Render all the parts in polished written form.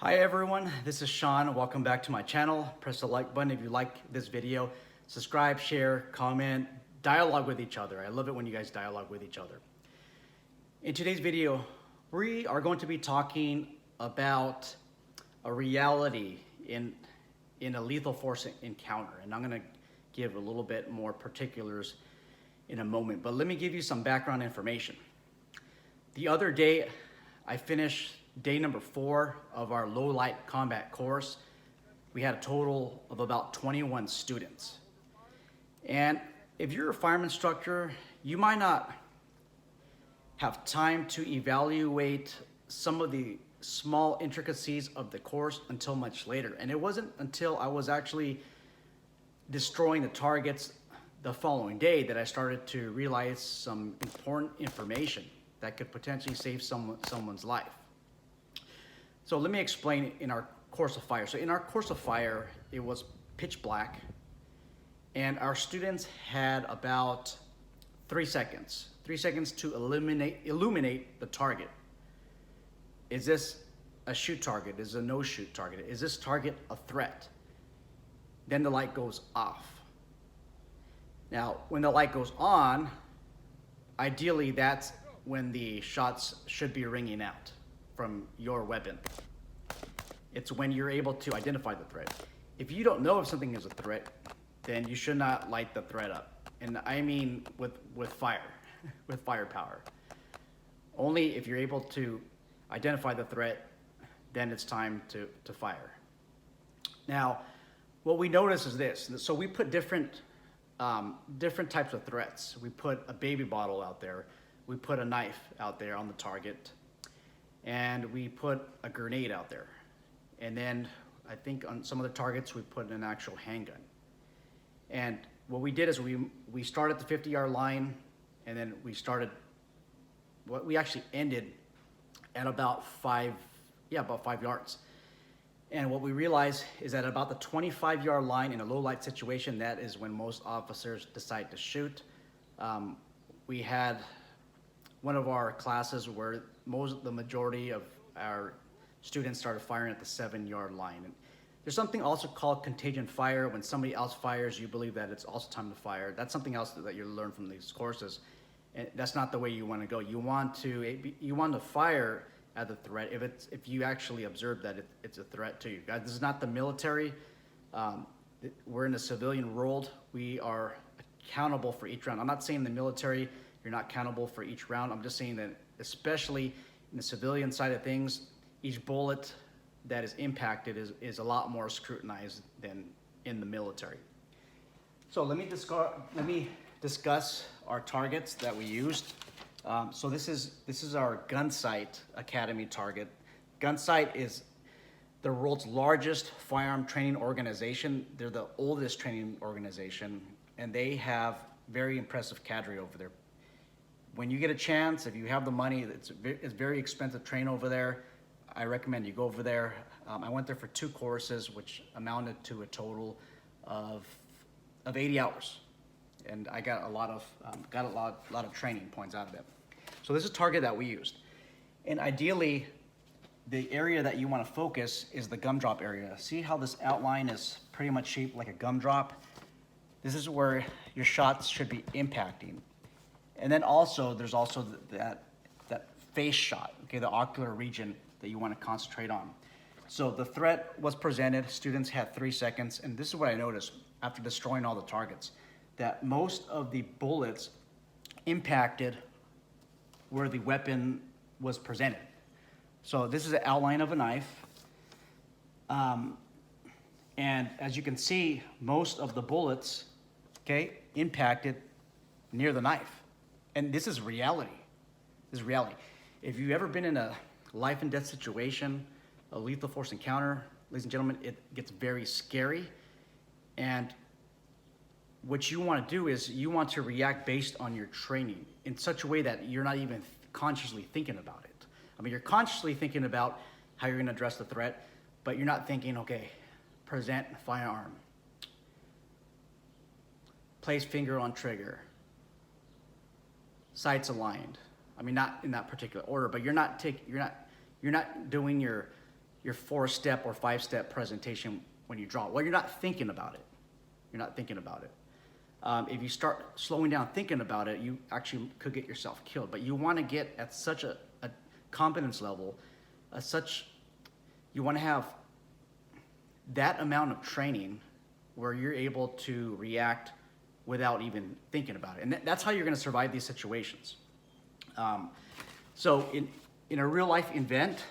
Hi everyone, this is Sean. Welcome back to my channel. Press the like button if you like this video. Subscribe, share, comment, dialogue with each other. I love it when you guys dialogue with each other. In today's video, we are going to be talking about a reality in a lethal force encounter. And I'm going to give a little bit more particulars in a moment. But let me give you some background information. The other day, I finished day number 4 of our low light combat course. We had a total of about 21 students. And if you're a firearm instructor, you might not have time to evaluate some of the small intricacies of the course until much later. And it wasn't until I was actually destroying the targets the following day that I started to realize some important information that could potentially save someone's life. So let me explain in our course of fire. So in our course of fire, it was pitch black, and our students had about 3 seconds. 3 seconds to illuminate the target. Is this a shoot target? Is it a no shoot target? Is this target a threat? Then the light goes off. Now, when the light goes on, ideally that's when the shots should be ringing out from your weapon. It's when you're able to identify the threat. If you don't know if something is a threat, then you should not light the threat up. And I mean with fire, with firepower. Only if you're able to identify the threat, then it's time to fire. Now, what we notice is this. So we put different types of threats. We put a baby bottle out there. We put a knife out there on the target. And we put a grenade out there. And then I think on some of the targets we put an actual handgun. And what we did is we started at the 50-yard line, and then we actually ended at about 5 yards. And what we realized is that about the 25-yard line in a low light situation, that is when most officers decide to shoot. We had one of our classes where the majority of our students started firing at the 7-yard line. And there's something also called contagion fire. When somebody else fires, you believe that it's also time to fire. That's something else that you learn from these courses. And that's not the way you want to go. You want to fire at the threat if you actually observe that it's a threat to you. Guys, this is not the military. We're in a civilian world. We are accountable for each round. I'm not saying the military, you're not accountable for each round. I'm just saying that especially in the civilian side of things, each bullet that is impacted is a lot more scrutinized than in the military. So let me discuss our targets that we used. So this is our Gunsight Academy target. Gunsight is the world's largest firearm training organization. They're the oldest training organization, and they have very impressive cadre over there. When you get a chance, if you have the money, it's very expensive to train over there. I recommend you go over there. I went there for 2 courses, which amounted to a total of 80 hours, and I got a lot of training points out of it. So this is a target that we used, and ideally, the area that you want to focus is the gumdrop area. See how this outline is pretty much shaped like a gumdrop? This is where your shots should be impacting. And then also, there's also that face shot, okay, the ocular region that you want to concentrate on. So the threat was presented, students had 3 seconds, and this is what I noticed after destroying all the targets, that most of the bullets impacted where the weapon was presented. So this is an outline of a knife. And as you can see, most of the bullets, okay, impacted near the knife. And this is reality. This is reality. If you've ever been in a life and death situation, a lethal force encounter, ladies and gentlemen, it gets very scary. And what you want to do is you want to react based on your training in such a way that you're not even consciously thinking about it. I mean, you're consciously thinking about how you're going to address the threat, but you're not thinking, okay, present firearm, place finger on trigger, sights aligned. I mean, not in that particular order, but you're not doing your your 4-step or 5-step presentation when you draw? Well, you're not thinking about it. You're not thinking about it. If you start slowing down thinking about it, you actually could get yourself killed. But you want to get at such a competence level, you want to have that amount of training where you're able to react without even thinking about it. And that's how you're going to survive these situations. So in a real life event,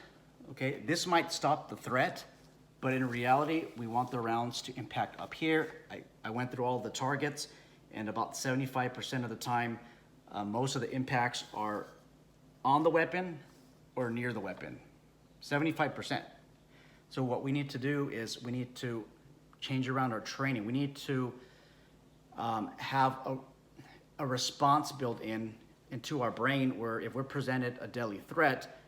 okay, this might stop the threat, but in reality, we want the rounds to impact up here. I went through all the targets, and about 75% of the time, most of the impacts are on the weapon or near the weapon, 75%. So what we need to do is we need to change around our training. We need to have a response built into our brain where if we're presented a deadly threat,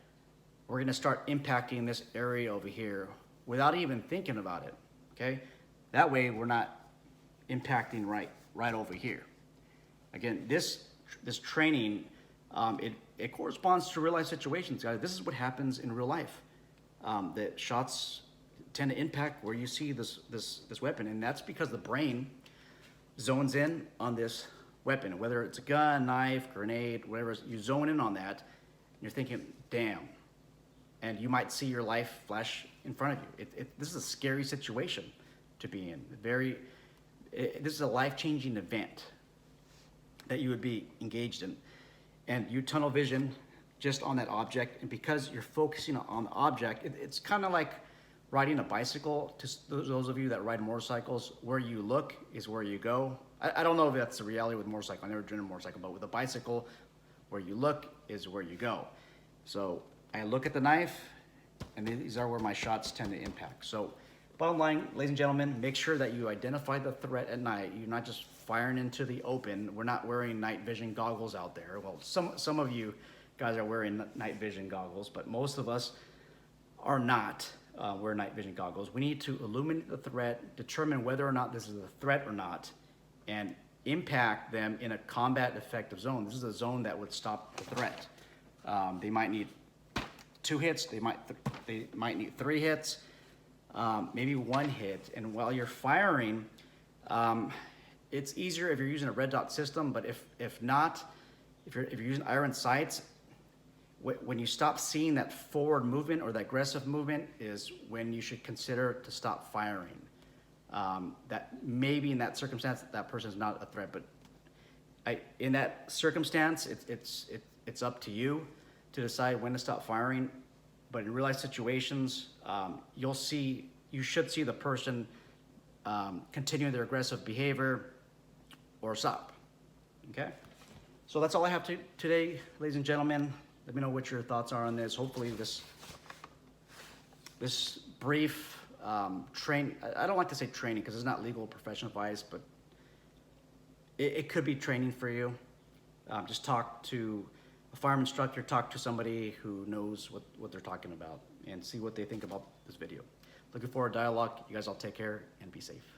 we're gonna start impacting this area over here without even thinking about it, okay? That way we're not impacting right over here. Again, this training, it corresponds to real life situations, guys. This is what happens in real life. That shots tend to impact where you see this weapon, and that's because the brain zones in on this weapon, whether it's a gun, knife, grenade, whatever. You zone in on that, and you're thinking, damn. And you might see your life flash in front of you. This is a scary situation to be in. This is a life-changing event that you would be engaged in. And you tunnel vision just on that object, and because you're focusing on the object, it's kind of like riding a bicycle. To those of you that ride motorcycles, where you look is where you go. I don't know if that's the reality with motorcycle. I've never driven a motorcycle, but with a bicycle, where you look is where you go. So I look at the knife, and these are where my shots tend to impact. So bottom line, ladies and gentlemen, make sure that you identify the threat at night. You're not just firing into the open. We're not wearing night vision goggles out there. Well, some of you guys are wearing night vision goggles, but most of us are not wearing night vision goggles. We need to illuminate the threat, determine whether or not this is a threat or not, and impact them in a combat effective zone. This is a zone that would stop the threat. They might need 2 hits, they might need 3 hits, maybe 1 hit. And while you're firing, it's easier if you're using a red dot system, but if not, if you're using iron sights, when you stop seeing that forward movement or that aggressive movement is when you should consider to stop firing. That maybe in that circumstance, that person is not a threat, but in that circumstance, it's up to you to decide when to stop firing. But in real life situations, you should see the person continue their aggressive behavior or stop, okay? So that's all I have today, ladies and gentlemen. Let me know what your thoughts are on this. Hopefully this brief I don't like to say training because it's not legal professional advice, but it could be training for you. Just talk to a firearm instructor, talk to somebody who knows what they're talking about, and see what they think about this video. Looking forward to dialogue. You guys all take care and be safe.